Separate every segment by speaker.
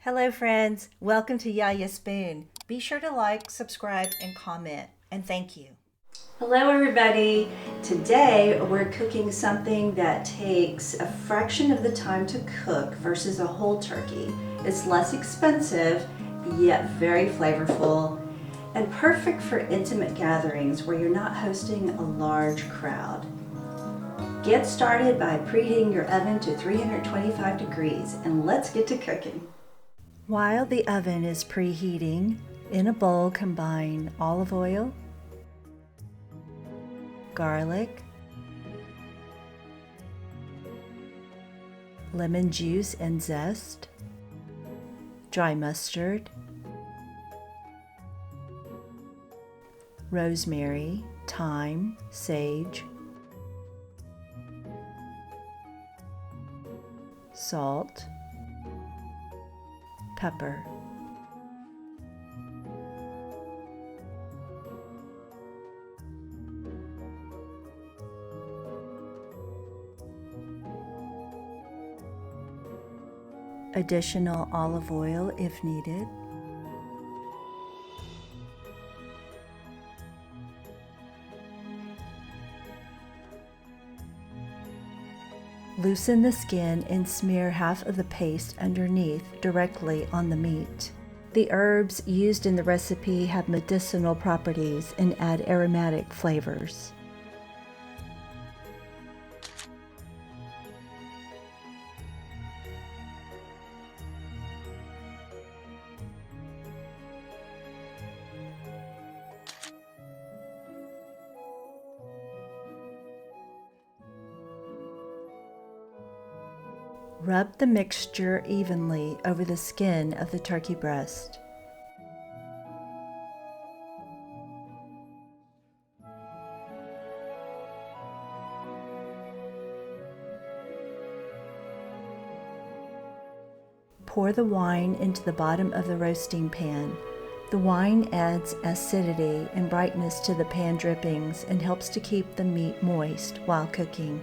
Speaker 1: Hello friends, welcome to Yaya Spoon. Be sure to like, subscribe, and comment, and thank you. Hello everybody. Today we're cooking something that takes a fraction of the time to cook versus a whole turkey. It's less expensive, yet very flavorful, and perfect for intimate gatherings where you're not hosting a large crowd. Get started by preheating your oven to 325 degrees, and let's get to cooking. While the oven is preheating, in a bowl combine olive oil, garlic, lemon juice and zest, dry mustard, rosemary, thyme, sage, salt, pepper. Additional olive oil if needed. Loosen the skin and smear half of the paste underneath directly on the meat. The herbs used in the recipe have medicinal properties and add aromatic flavors. Rub the mixture evenly over the skin of the turkey breast. Pour the wine into the bottom of the roasting pan. The wine adds acidity and brightness to the pan drippings and helps to keep the meat moist while cooking.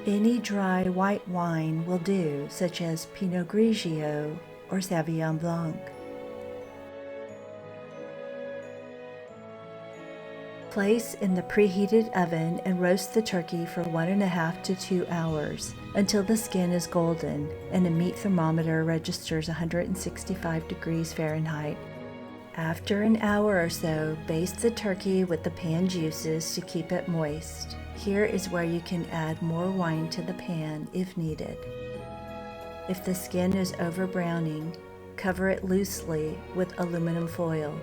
Speaker 1: Any dry white wine will do, such as Pinot Grigio or Sauvignon Blanc. Place in the preheated oven and roast the turkey for 1.5 to 2 hours until the skin is golden and a meat thermometer registers 165 degrees Fahrenheit. After an hour or so, baste the turkey with the pan juices to keep it moist. Here is where you can add more wine to the pan if needed. If the skin is over browning, cover it loosely with aluminum foil.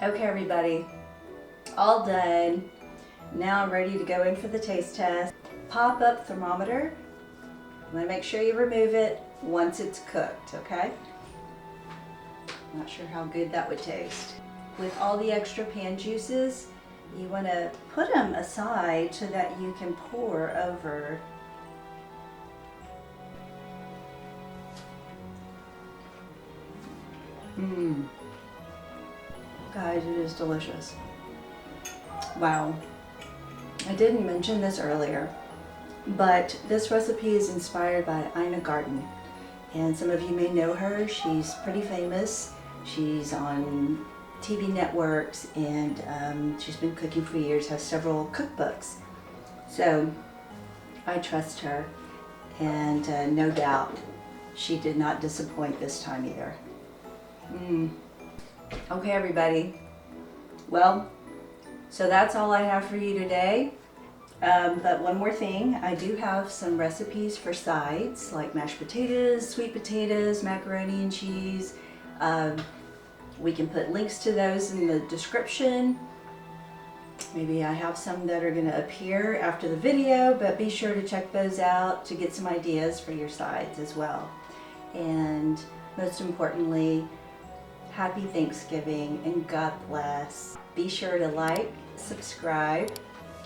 Speaker 1: Okay everybody, all done. Now I'm ready to go in for the taste test. Pop up thermometer. I'm gonna make sure you remove it once it's cooked, okay? Not sure how good that would taste. With all the extra pan juices, you wanna put them aside so that you can pour over. Guys, it is delicious. Wow. I didn't mention this earlier, but this recipe is inspired by Ina Garten. And some of you may know her. She's pretty famous. She's on TV networks and she's been cooking for years, has several cookbooks. So I trust her, and no doubt she did not disappoint this time either. Okay everybody, well, so that's all I have for you today. But one more thing, I do have some recipes for sides like mashed potatoes, sweet potatoes, macaroni and cheese. We can put links to those in the description. Maybe I have some that are going to appear after the video, but be sure to check those out to get some ideas for your sides as well. And most importantly, happy Thanksgiving and God bless. Be sure to like, subscribe,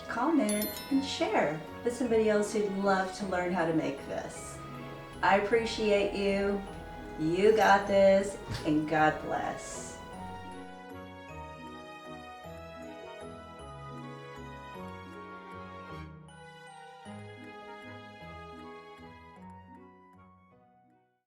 Speaker 1: comment, and share with somebody else who'd love to learn how to make this. I appreciate you. You got this, and God bless.